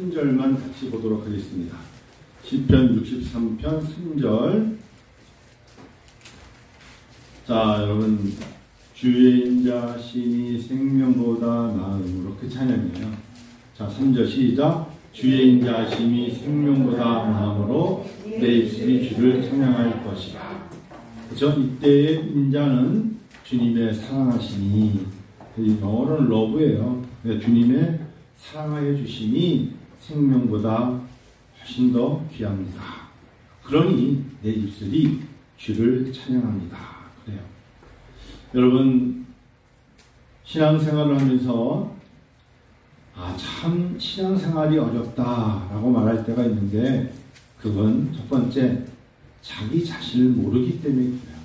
3절만 같이 보도록 하겠습니다. 시편 63편 3절. 자, 여러분, 주의 인자심이 생명보다 나음으로, 그 찬양이에요. 자, 3절 시작. 주의 인자심이 생명보다 나음으로 내 입술이 주를 찬양할 것이다. 그렇죠? 이때의 인자는 주님의 사랑하심이, 영어로는 러브예요. 그러니까 주님의 사랑하여 주심이 생명보다 훨씬 더 귀합니다. 그러니 내 입술이 주를 찬양합니다. 그래요. 여러분, 신앙생활을 하면서 참 신앙생활이 어렵다라고 말할 때가 있는데, 그건 첫 번째, 자기 자신을 모르기 때문에 그래요.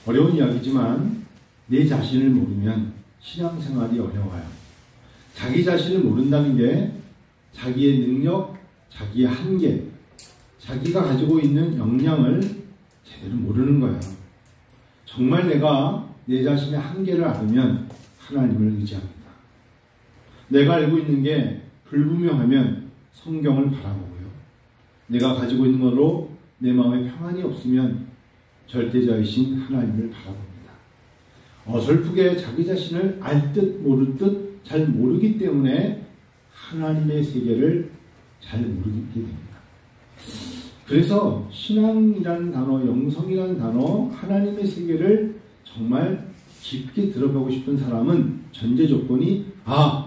어려운 이야기지만 내 자신을 모르면 신앙생활이 어려워요. 자기 자신을 모른다는 게 자기의 능력, 자기의 한계, 자기가 가지고 있는 역량을 제대로 모르는 거예요. 정말 내가 내 자신의 한계를 알으면 하나님을 의지합니다. 내가 알고 있는 게 불분명하면 성경을 바라보고요. 내가 가지고 있는 것으로 내 마음에 평안이 없으면 절대자이신 하나님을 바라봅니다. 어설프게 자기 자신을 알 듯 모를 듯 잘 모르기 때문에 하나님의 세계를 잘 모르게 됩니다. 그래서 신앙이라는 단어, 영성이라는 단어, 하나님의 세계를 정말 깊게 들어보고 싶은 사람은 전제 조건이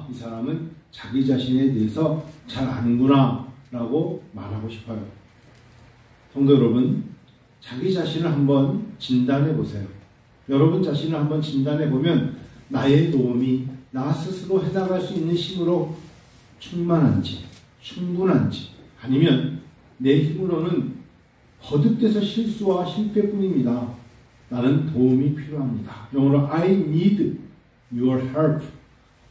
이 사람은 자기 자신에 대해서 잘 아는구나 라고 말하고 싶어요. 성도 여러분, 자기 자신을 한번 진단해 보세요. 여러분 자신을 한번 진단해 보면 나의 도움이 나 스스로 해나갈 수 있는 힘으로 충만한지, 충분한지, 아니면 내 힘으로는 거듭돼서 실수와 실패뿐입니다. 나는 도움이 필요합니다. 영어로 I need your help.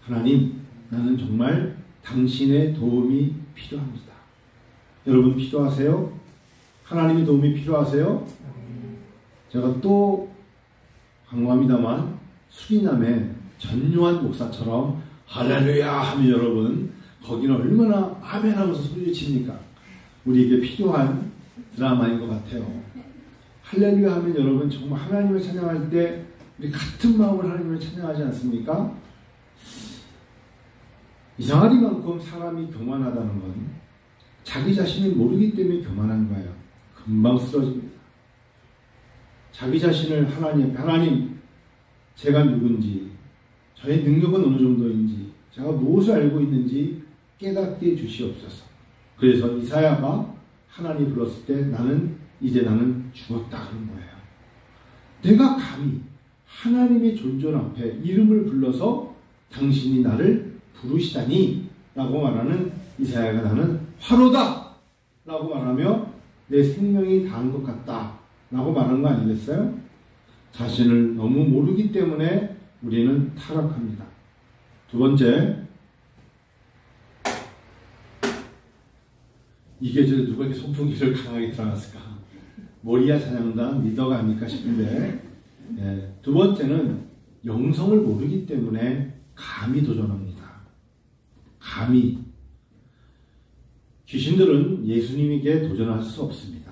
하나님, 나는 정말 당신의 도움이 필요합니다. 여러분 필요하세요? 하나님의 도움이 필요하세요? 제가 또 강조합니다만 수리남의 전요한 목사처럼 할렐루야 하면 여러분 거기는 얼마나 아멘 하면서 소리를 칩니까? 우리에게 필요한 드라마인 것 같아요. 할렐루야 하면 여러분 정말 하나님을 찬양할 때 우리 같은 마음으로 하나님을 찬양하지 않습니까? 이상하리만큼 사람이 교만하다는 건 자기 자신을 모르기 때문에 교만한 거예요. 금방 쓰러집니다. 자기 자신을 하나님, 제가 누군지, 저의 능력은 어느 정도인지, 제가 무엇을 알고 있는지 깨닫게 해주시옵소서. 그래서 이사야가 하나님 불렀을 때 나는 죽었다 그런 거예요. 내가 감히 하나님의 존존 앞에 이름을 불러서 당신이 나를 부르시다니 라고 말하는 이사야가 나는 화로다 라고 말하며 내 생명이 다한 것 같다 라고 말하는 거 아니겠어요? 자신을 너무 모르기 때문에 우리는 타락합니다. 두 번째, 이게 누가 이렇게 선풍기를 강하게 들어갔을까? 모리아 찬양단 리더가 아닐까 싶은데, 두 번째는 영성을 모르기 때문에 감히 도전합니다. 감히. 귀신들은 예수님에게 도전할 수 없습니다.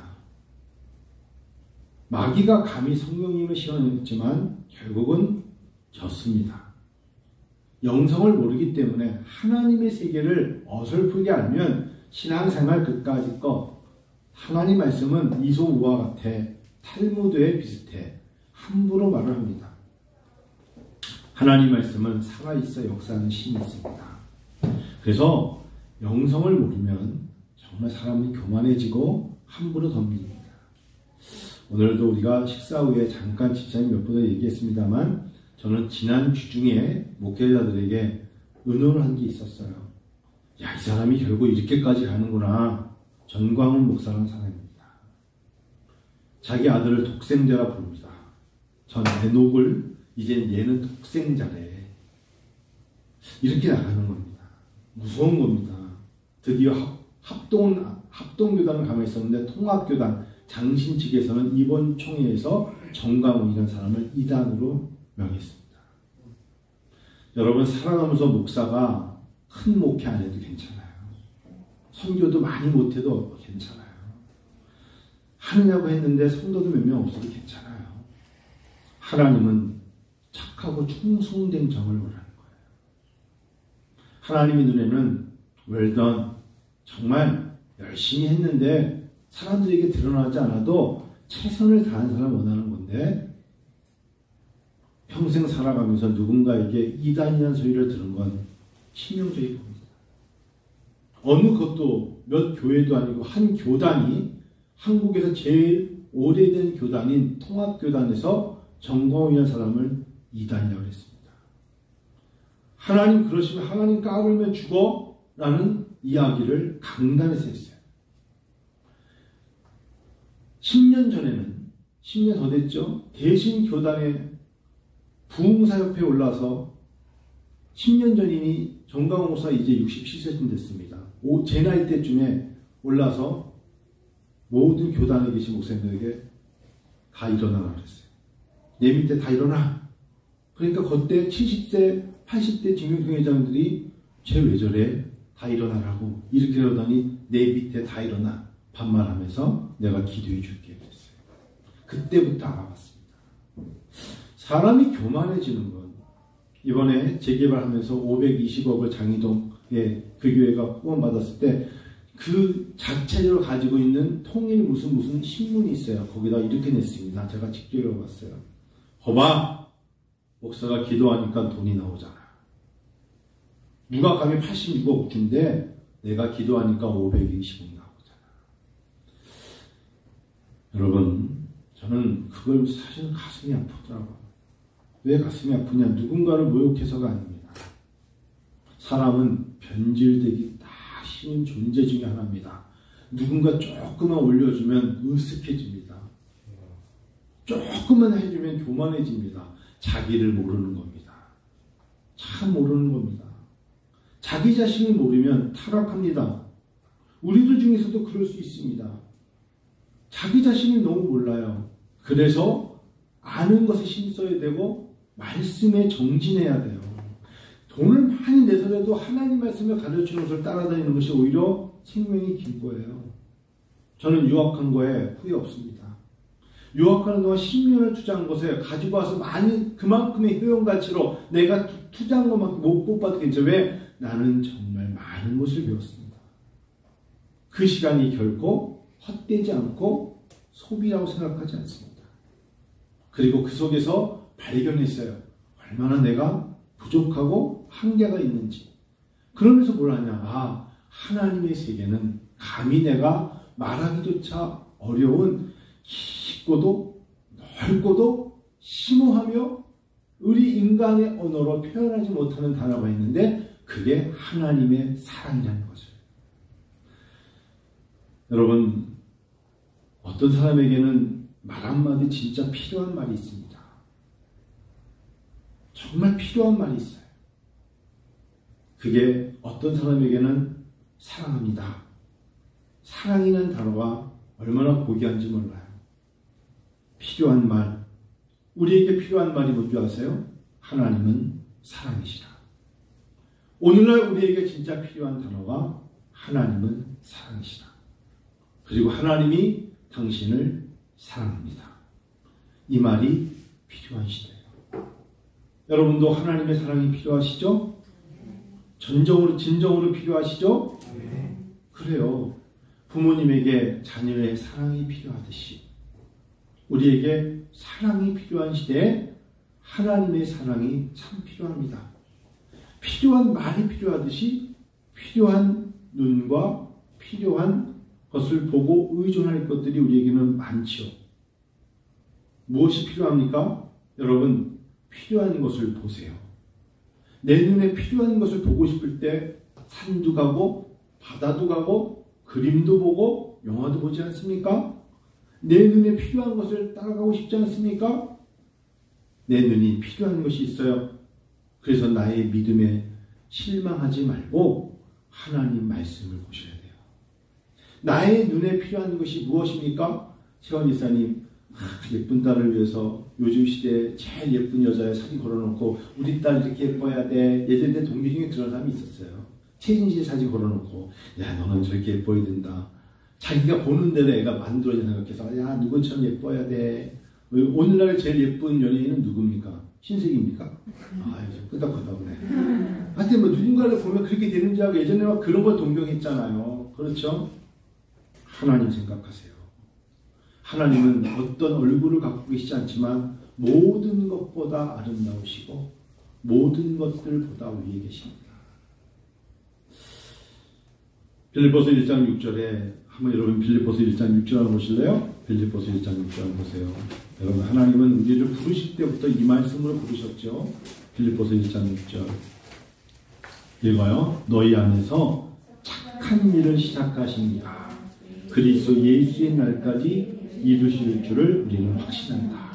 마귀가 감히 성령님을 시험했지만 결국은 졌습니다. 영성을 모르기 때문에 하나님의 세계를 어설프게 알면 신앙생활 그까짓 것, 하나님 말씀은 이소우와 같아, 탈무드에 비슷해, 함부로 말을 합니다. 하나님 말씀은 살아있어 역사하는 힘이 있습니다. 그래서 영성을 모르면 정말 사람이 교만해지고 함부로 덤빕니다. 오늘도 우리가 식사 후에 잠깐 집사님 몇 번을 얘기했습니다만 저는 지난 주 중에 목회자들에게 의논을 한 게 있었어요. 이 사람이 결국 이렇게까지 가는구나. 전광훈 목사라는 사람입니다. 자기 아들을 독생자라 부릅니다. 전 에녹을 이제 얘는 독생자래. 이렇게 나가는 겁니다. 무서운 겁니다. 드디어 합동교단을 가만히 있었는데 통합교단 장신 측에서는 이번 총회에서 정광훈이라는 사람을 이단으로 명했습니다. 여러분, 살아가면서 목사가 큰 목회 안 해도 괜찮아요. 선교도 많이 못해도 괜찮아요. 하느냐고 했는데 성도도 몇 명 없어도 괜찮아요. 하나님은 착하고 충성된 정을 원하는 거예요. 하나님의 눈에는 웰던 정말 열심히 했는데 사람들에게 드러나지 않아도 최선을 다한 사람 원하는 건데 평생 살아가면서 누군가에게 이단이라는 소리를 들은 건 치명적인 겁니다. 어느 것도 몇 교회도 아니고 한 교단이 한국에서 제일 오래된 교단인 통합교단에서 정광훈이라는 사람을 이단이라고 했습니다. 하나님 그러시면 하나님 까불면 죽어 라는 이야기를 강단에서 했어요. 10년 전에는 10년 더 됐죠. 대신교단의 부흥사협회에 올라서 10년 전이니 정광훈 목사 이제 67세쯤 됐습니다. 제 나이 때쯤에 올라서 모든 교단에 계신 목사님들에게 다 일어나라 그랬어요. 내 밑에 다 일어나. 그러니까 그때 70세, 80대 징용회장들이 쟤 왜 저래? 다 일어나라고. 이렇게 그러더니 내 밑에 다 일어나. 반말하면서 내가 기도해 줄게 그랬어요. 그때부터 알아봤습니다. 사람이 교만해지는 건 이번에 재개발하면서 520억을 장이동에 그 교회가 후원받았을 때 그 자체로 가지고 있는 통일 무슨 신문이 있어요. 거기다 이렇게 냈습니다. 제가 직접 읽어봤어요. 거봐, 목사가 기도하니까 돈이 나오잖아. 누가 감히 86억 준대 내가 기도하니까 520억 나오잖아. 여러분, 저는 그걸 사실 가슴이 아프더라고요. 왜 가슴이 아프냐? 누군가를 모욕해서가 아닙니다. 사람은 변질되기 다 쉬운 존재 중에 하나입니다. 누군가 조금만 올려주면 으쓱해집니다. 조금만 해주면 교만해집니다. 자기를 모르는 겁니다. 참 모르는 겁니다. 자기 자신을 모르면 타락합니다. 우리들 중에서도 그럴 수 있습니다. 자기 자신을 너무 몰라요. 그래서 아는 것에 힘써야 되고 말씀에 정진해야 돼요. 돈을 많이 내서라도 하나님 말씀을 가르치는 것을 따라다니는 것이 오히려 생명이 긴 거예요. 저는 유학한 거에 후회 없습니다. 유학하는 동안 10년을 투자한 것에 가지고 와서 많이 그만큼의 효용가치로 내가 투자한 것만큼 못 받도 괜찮아요. 왜? 나는 정말 많은 것을 배웠습니다. 그 시간이 결코 헛되지 않고 소비라고 생각하지 않습니다. 그리고 그 속에서 발견했어요. 얼마나 내가 부족하고 한계가 있는지. 그러면서 뭘 하냐. 아, 하나님의 세계는 감히 내가 말하기조차 어려운 깊고도 넓고도 심오하며 우리 인간의 언어로 표현하지 못하는 단어가 있는데 그게 하나님의 사랑이라는 것을. 여러분, 어떤 사람에게는 말 한마디 진짜 필요한 말이 있습니다. 정말 필요한 말이 있어요. 그게 어떤 사람에게는 사랑합니다. 사랑이라는 단어가 얼마나 고귀한지 몰라요. 필요한 말. 우리에게 필요한 말이 뭔지 아세요? 하나님은 사랑이시라. 오늘날 우리에게 진짜 필요한 단어가 하나님은 사랑이시라. 그리고 하나님이 당신을 사랑합니다. 이 말이 필요한 시대예요. 여러분도 하나님의 사랑이 필요하시죠? 진정으로 필요하시죠? 그래요. 부모님에게 자녀의 사랑이 필요하듯이 우리에게 사랑이 필요한 시대에 하나님의 사랑이 참 필요합니다. 필요한 말이 필요하듯이 필요한 눈과 필요한 것을 보고 의존할 것들이 우리에게는 많죠. 무엇이 필요합니까? 여러분, 필요한 것을 보세요. 내 눈에 필요한 것을 보고 싶을 때 산도 가고 바다도 가고 그림도 보고 영화도 보지 않습니까? 내 눈에 필요한 것을 따라가고 싶지 않습니까? 내 눈이 필요한 것이 있어요. 그래서 나의 믿음에 실망하지 말고 하나님 말씀을 보셔야 돼요. 나의 눈에 필요한 것이 무엇입니까? 최원 이사님, 예쁜 딸을 위해서 요즘 시대에 제일 예쁜 여자의 사진 걸어놓고 우리 딸 이렇게 예뻐야 돼. 예전에 동기 중에 그런 사람이 있었어요. 최진실 사진 걸어놓고 야 너는 저렇게 예뻐야 된다. 자기가 보는 대로 애가 만들어진 생각해서 야 누구처럼 예뻐야 돼. 오늘날 제일 예쁜 연예인은 누굽니까? 신세계입니까? 아 이제 끄덕끄덕네. 하여튼 뭐 누군가를 보면 그렇게 되는 줄 알고 예전에 막 그런 걸 동경했잖아요. 그렇죠? 하나님 생각하세요. 하나님은 어떤 얼굴을 갖고 계시지 않지만 모든 것보다 아름다우시고 모든 것들보다 위에 계십니다. 빌립보서 1장 6절에 한번 여러분 빌립보서 1장 6절 한번 보실래요? 빌립보서 1장 6절 한번 보세요. 여러분 하나님은 우리를 부르실 때부터 이 말씀으로 부르셨죠. 빌립보서 1장 6절 읽어요. 너희 안에서 착한 일을 시작하십니다. 그리스도 예수의 날까지 이루실 줄을 우리는 확신한다.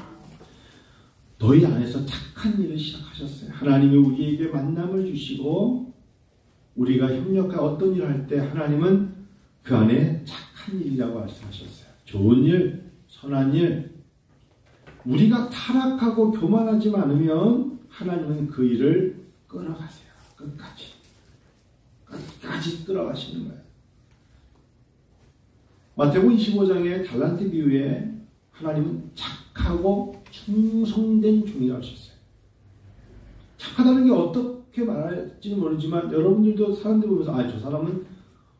너희 안에서 착한 일을 시작하셨어요. 하나님이 우리에게 만남을 주시고 우리가 협력한 어떤 일을 할 때 하나님은 그 안에 착한 일이라고 말씀하셨어요. 좋은 일, 선한 일. 우리가 타락하고 교만하지 않으면 하나님은 그 일을 끌어가세요. 끝까지 끌어가시는 거예요. 마태복음 25장의 달란트 비유에 하나님은 착하고 충성된 종이라고 하셨어요. 착하다는 게 어떻게 말할지는 모르지만 여러분들도 사람들 보면서 아, 저 사람은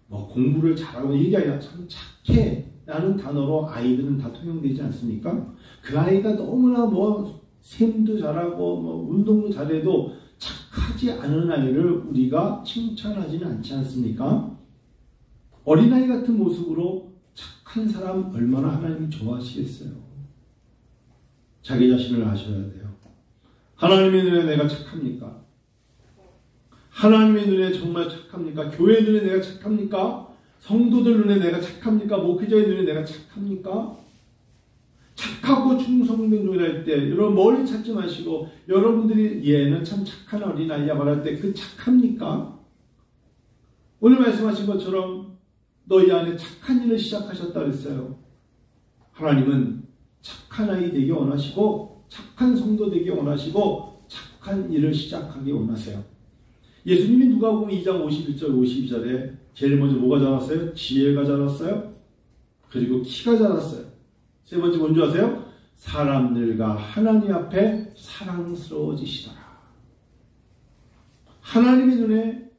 뭐 공부를 잘하고 이게 아니라 참 착해 라는 단어로 아이들은 다 통용되지 않습니까? 그 아이가 너무나 뭐 셈도 잘하고 뭐 운동도 잘해도 착하지 않은 아이를 우리가 칭찬하지는 않지 않습니까? 어린아이 같은 모습으로 착한 사람 얼마나 하나님이 좋아하시겠어요? 자기 자신을 아셔야 돼요. 하나님의 눈에 내가 착합니까? 하나님의 눈에 정말 착합니까? 교회 눈에 내가 착합니까? 성도들 눈에 내가 착합니까? 목회자의 눈에 내가 착합니까? 착하고 충성된 종이라 할 때 여러분 멀리 찾지 마시고 여러분들이 얘는 참 착한 어린아이야 말할 때 그 착합니까? 오늘 말씀하신 것처럼 너희 안에 착한 일을 시작하셨다 그랬어요. 하나님은 착한 아이 되기 원하시고 착한 성도 되기 원하시고 착한 일을 시작하기 원하세요. 예수님이 누가복음 2장 51절 52절에 제일 먼저 뭐가 자랐어요? 지혜가 자랐어요. 그리고 키가 자랐어요. 세 번째 뭔지 아세요? 사람들과 하나님 앞에 사랑스러워지시더라. 하나님의 눈에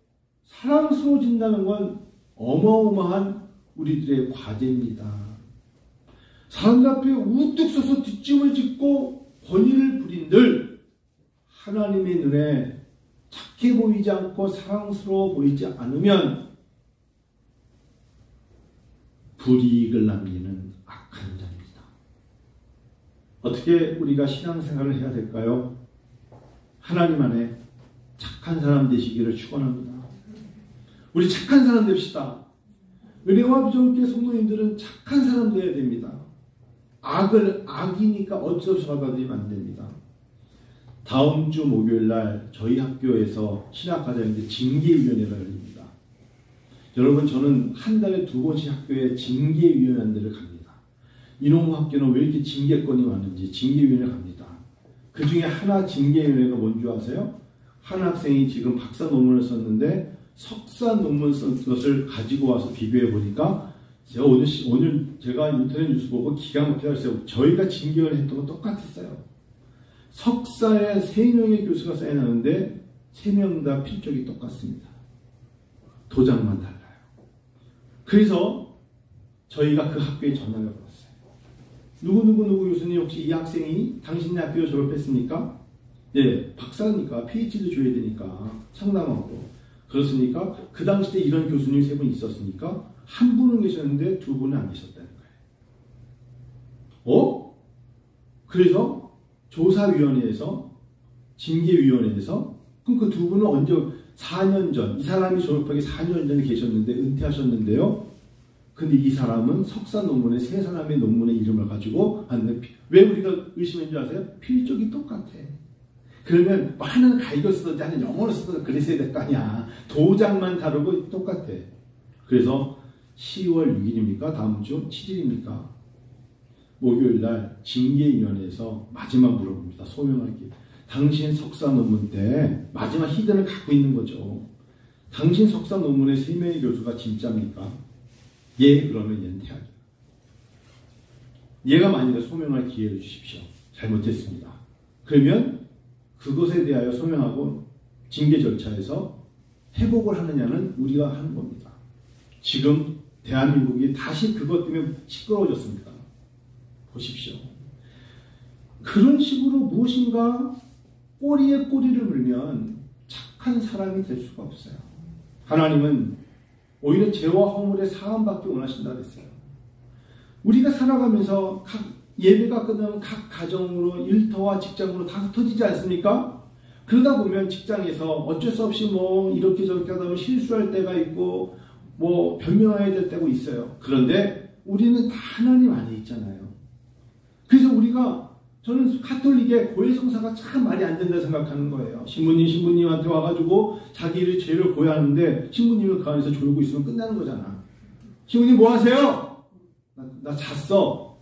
사랑스러워진다는 건 어마어마한 우리들의 과제입니다. 사람들 앞에 우뚝 서서 뒷짐을 짓고 권위를 부린들 하나님의 눈에 착해 보이지 않고 사랑스러워 보이지 않으면 불이익을 남기는 악한 자입니다. 어떻게 우리가 신앙생활을 해야 될까요? 하나님 안에 착한 사람 되시기를 축원합니다. 우리 착한 사람 됩시다. 은혜와 비전교회 성도님들은 착한 사람 되어야 됩니다. 악이니까 어쩔 수 없이 받아들이면 안 됩니다. 다음 주 목요일날 저희 학교에서 신학과장인데 징계위원회가 열립니다. 여러분 저는 한 달에 2번씩 학교에 징계위원회를 갑니다. 이놈의 학교는 왜 이렇게 징계권이 많은지 징계위원회 갑니다. 그 중에 하나 징계위원회가 뭔지 아세요? 한 학생이 지금 박사 논문을 썼는데 석사 논문 쓴 것을 가지고 와서 비교해 보니까 제가 오늘 제가 인터넷 뉴스 보고 기가 막히게 했어요. 저희가 징계위원회 했던 거 똑같았어요. 석사에 3명의 교수가 사인하는데 3명 다 필적이 똑같습니다. 도장만 달라요. 그래서 저희가 그 학교에 전화를 걸었어요. 누구 교수님 혹시 이 학생이 당신네 학교에 졸업했습니까? 예, 박사니까 PhD도 줘야 되니까 상담하고 그렇습니까? 그 당시 때 이런 교수님 3분 있었으니까 한 분은 계셨는데 2분은 안 계셨다는 거예요. 그래서 조사위원회에서 징계위원회에서 그럼 그 2분은 언제 4년 전 이 사람이 졸업하기 4년 전에 계셨는데 은퇴하셨는데요. 근데 이 사람은 석사 논문에 3사람의 논문의 이름을 가지고 왜 우리가 의심했는지 아세요? 필적이 똑같아. 그러면 뭐 하나는 가이거 쓰든지 하나는 영어로 쓰든지 그랬어야 될 거 아니야. 도장만 다르고 똑같아. 그래서 10월 6일입니까? 다음 주 7일입니까? 목요일날 징계위원회에서 마지막 물어봅니다. 소명할 게. 당신 석사 논문 때 마지막 히든을 갖고 있는 거죠. 당신 석사 논문의 3명의 교수가 진짜입니까? 예, 그러면 연퇴하죠. 얘가 만일에 소명할 기회를 주십시오. 잘못했습니다. 그러면 그것에 대하여 소명하고 징계 절차에서 회복을 하느냐는 우리가 하는 겁니다. 지금 대한민국이 다시 그것 때문에 시끄러워졌습니다. 보십시오. 그런 식으로 무엇인가 꼬리에 꼬리를 물면 착한 사람이 될 수가 없어요. 하나님은 오히려 죄와 허물의 사함밖에 원하신다 그랬어요. 우리가 살아가면서 각 예배가 끝나면 각 가정으로 일터와 직장으로 다 흩어지지 않습니까? 그러다 보면 직장에서 어쩔 수 없이 뭐 이렇게 저렇게 하다 보면 실수할 때가 있고 뭐 변명해야 될 때가 있어요. 그런데 우리는 다 하나님 안에 있잖아요. 그래서 저는 가톨릭의 고해성사가 참 말이 안 된다 생각하는 거예요. 신부님한테 와가지고 자기의 죄를 고해하는데 신부님은 그 안에서 졸고 있으면 끝나는 거잖아. 신부님 뭐 하세요? 나 잤어.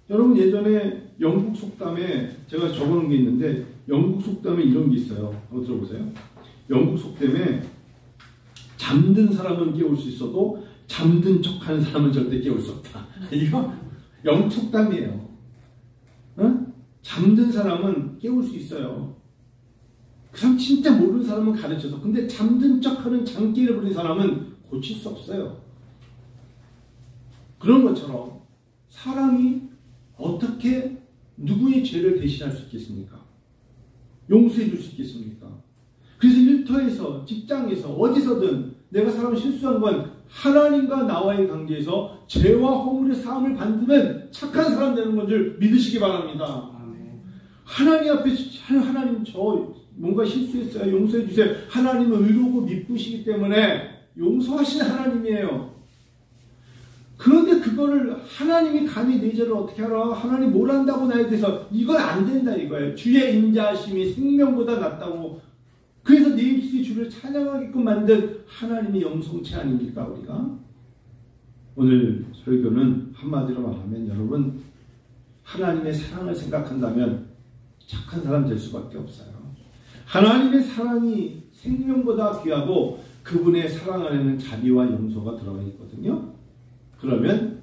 여러분 예전에 영국 속담에 제가 적어놓은 게 있는데 영국 속담에 이런 게 있어요. 한번 들어보세요. 영국 속담에 잠든 사람은 깨울 수 있어도 잠든 척하는 사람은 절대 깨울 수 없다. 이거 영국 속담이에요. 응? 잠든 사람은 깨울 수 있어요. 그 사람 진짜 모르는 사람은 가르쳐서. 근데 잠든 척하는 장기를 부린 사람은 고칠 수 없어요. 그런 것처럼 사람이 어떻게 누구의 죄를 대신할 수 있겠습니까? 용서해 줄 수 있겠습니까? 그래서 일터에서, 직장에서, 어디서든 내가 사람을 실수한 건 하나님과 나와의 관계에서 죄와 허물의 사함을 받으면 착한 사람 되는 건 줄 믿으시기 바랍니다. 하나님 앞에 하나님 저 뭔가 실수했어요. 용서해 주세요. 하나님은 의로고 미쁘시기 때문에 용서하시는 하나님이에요. 그런데 그거를 하나님이 감히 내 죄를 어떻게 알아? 하나님 뭘 안다고 나에 대해서 이건 안 된다 이거예요. 주의 인자하심이 생명보다 낫다고. 그래서 내 입술이 주를 찬양하게끔 만든 하나님의 영성체 아닙니까 우리가? 오늘 설교는 한마디로 말하면 여러분 하나님의 사랑을 생각한다면 착한 사람 될 수밖에 없어요. 하나님의 사랑이 생명보다 귀하고 그분의 사랑 안에는 자비와 용서가 들어가 있거든요. 그러면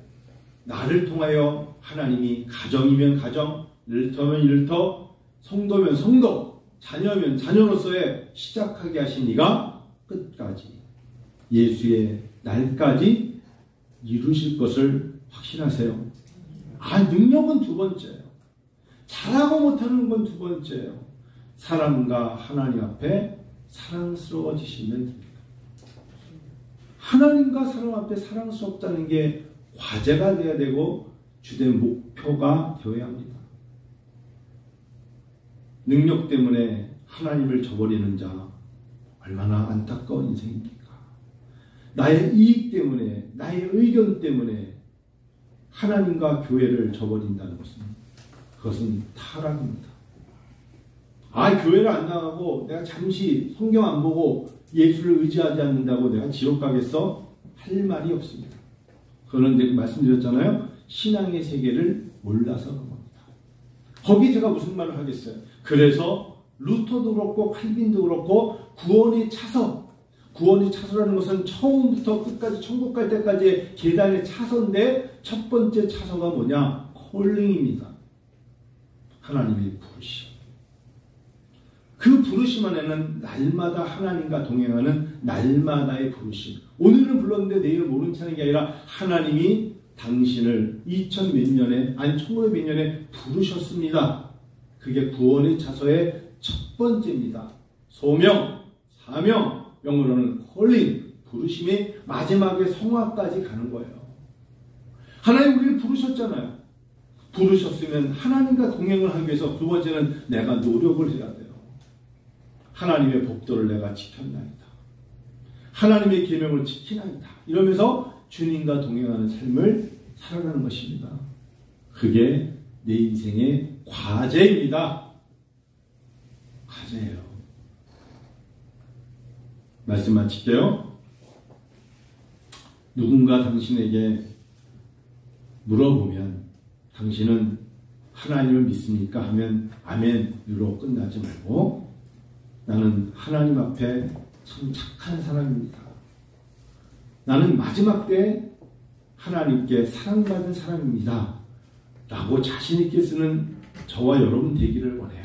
나를 통하여 하나님이 가정이면 가정, 일터면 일터, 성도면 성도, 자녀면 자녀로서의 시작하게 하신 이가 끝까지 예수의 날까지 이루실 것을 확신하세요. 능력은 두 번째예요. 잘하고 못하는 건 두 번째예요. 사람과 하나님 앞에 사랑스러워지시면 됩니다. 하나님과 사람 앞에 사랑스럽다는 게 과제가 되어야 되고 주된 목표가 되어야 합니다. 능력 때문에 하나님을 저버리는 자 얼마나 안타까운 인생입니까? 나의 이익 때문에 나의 의견 때문에 하나님과 교회를 저버린다는 것은 그것은 타락입니다. 교회를 안 나가고 내가 잠시 성경 안 보고 예수를 의지하지 않는다고 내가 지옥 가겠어? 할 말이 없습니다. 그런데 말씀드렸잖아요. 신앙의 세계를 몰라서 그런 겁니다. 거기 제가 무슨 말을 하겠어요? 그래서 루터도 그렇고 칼빈도 그렇고 구원의 차서라는 것은 처음부터 끝까지 천국 갈 때까지의 계단의 차서인데 첫 번째 차서가 뭐냐? 콜링입니다. 하나님의 부르심. 그 부르심 안에는 날마다 하나님과 동행하는 날마다의 부르심. 오늘은 불렀는데 내일 모른 척하는 게 아니라 하나님이 당신을 2000몇 년에 1900몇 년에 부르셨습니다. 그게 구원의 차서의 첫 번째입니다. 소명, 사명, 영어로는 콜링, 부르심이 마지막에 성화까지 가는 거예요. 하나님 우리를 부르셨잖아요. 부르셨으면 하나님과 동행을 하기 위해서 두 번째는 내가 노력을 해야 돼요. 하나님의 법도를 내가 지켰나이다. 하나님의 계명을 지키나이다. 이러면서 주님과 동행하는 삶을 살아가는 것입니다. 그게 내 인생의 과제입니다. 과제예요. 말씀 마칠게요. 누군가 당신에게 물어보면 당신은 하나님을 믿습니까? 하면 아멘으로 끝나지 말고 나는 하나님 앞에 참 착한 사람입니다. 나는 마지막 때 하나님께 사랑받은 사람입니다. 라고 자신있게 쓰는 저와 여러분 되기를 원해요.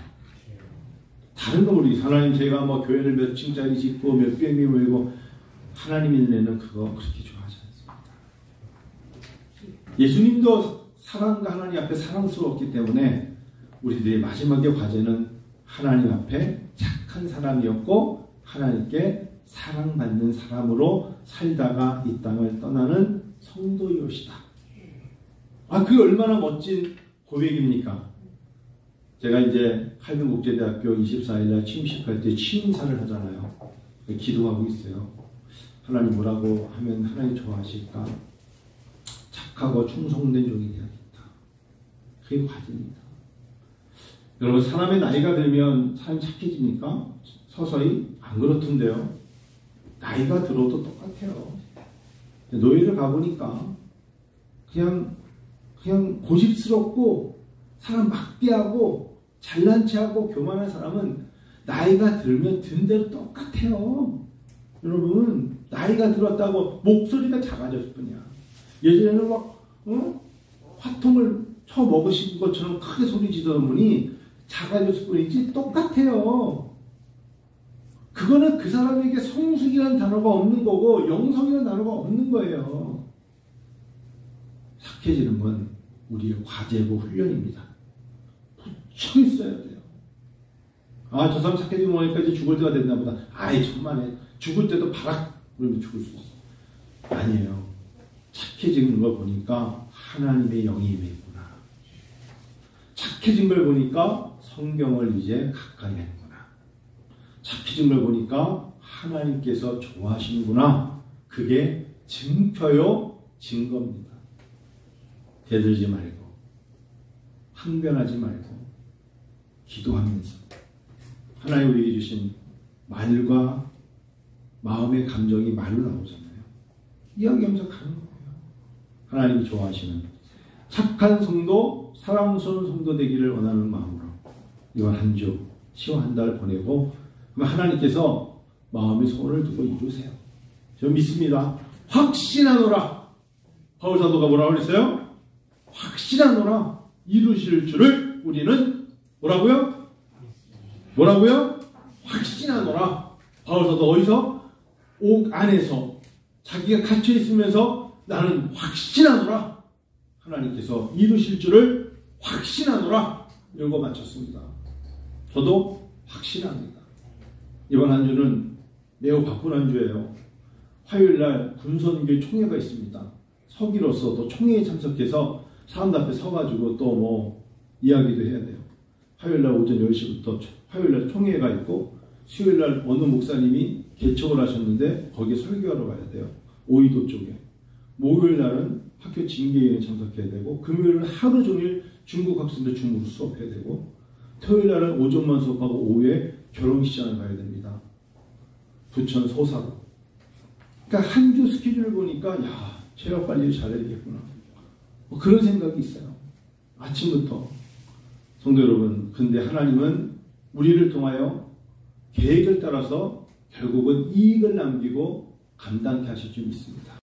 다른 거 모르겠어요. 하나님 제가 뭐 교회를 몇 층짜리 짓고 몇 병이 모이고 하나님 일내는 그거 그렇게 좋아하지 않습니다. 예수님도 사랑과 하나님 앞에 사랑스러웠기 때문에 우리들의 마지막의 과제는 하나님 앞에 착한 사람이었고 하나님께 사랑받는 사람으로 살다가 이 땅을 떠나는 성도이옵시다. 그게 얼마나 멋진 고백입니까? 제가 이제 칼빈국제대학교 24일날 취임식할 때 취임사를 하잖아요. 기도하고 있어요. 하나님 뭐라고 하면 하나님 좋아하실까? 착하고 충성된 종이 되야겠다. 그게 과제입니다. 여러분 사람의 나이가 들면 사람이 착해집니까? 서서히? 안 그렇던데요. 나이가 들어도 똑같아요. 노예를 가보니까 그냥 고집스럽고 사람 막대하고 잘난 체하고 교만한 사람은 나이가 들면 든 대로 똑같아요. 여러분 나이가 들었다고 목소리가 작아졌을 뿐이야. 예전에는 막 화통을 쳐먹으신 것처럼 크게 소리 지르던 분이 작아졌을 뿐이지 똑같아요. 그거는 그 사람에게 성숙이라는 단어가 없는 거고 영성이라는 단어가 없는 거예요. 착해지는 건 우리의 과제고 훈련입니다. 부쩍 있어야 돼요. 저 사람 착해지면 뭐니까 이제 죽을 때가 됐나 보다. 천만에 죽을 때도 바락 그러면 죽을 수 있어. 아니에요. 착해지는 걸 보니까 하나님의 영이 임했구나. 착해진 걸 보니까 성경을 이제 가까이 하는구나. 착해진 걸 보니까 하나님께서 좋아하시는구나. 그게 증표요, 증거입니다. 대들지 말고 항변하지 말고 기도하면서 하나님 우리에게 주신 말과 마음의 감정이 말로 나오잖아요. 이야기하면서 가는 거예요. 하나님이 좋아하시는 착한 성도, 사랑스러운 성도 되기를 원하는 마음으로 이번 한 주, 시원 한 달 보내고 하나님께서 마음의 소원을 두고 이루세요. 저 믿습니다. 확신하노라. 바울 사도가 뭐라고 그랬어요? 확신하노라. 이루실 줄을 우리는 뭐라고요? 확신하노라. 바울 사도 어디서? 옥 안에서 자기가 갇혀 있으면서 나는 확신하노라. 하나님께서 이루실 줄을 확신하노라. 이거 마쳤습니다. 저도 확신합니다. 이번 한 주는 매우 바쁜 한 주예요. 화요일날 군선교회 총회가 있습니다. 서기로서도 총회에 참석해서 사람들 앞에 서가지고 또 뭐 이야기도 해야 돼요. 화요일날 오전 10시부터 화요일날 총회가 있고 수요일날 어느 목사님이 개척을 하셨는데 거기에 설교하러 가야 돼요. 오이도 쪽에. 목요일날은 학교 징계회에 참석해야 되고 금요일은 하루 종일 중국 학생들 중국어 수업해야 되고 토요일날은 오전만 수업하고 오후에 결혼식장을 가야 됩니다. 부천 소사로. 그러니까 한 주 스케줄을 보니까 체력 관리를 잘해야 되겠구나. 그런 생각이 있어요. 아침부터. 성도 여러분, 근데 하나님은 우리를 통하여 계획을 따라서 결국은 이익을 남기고 감당케 하실 줄 믿습니다.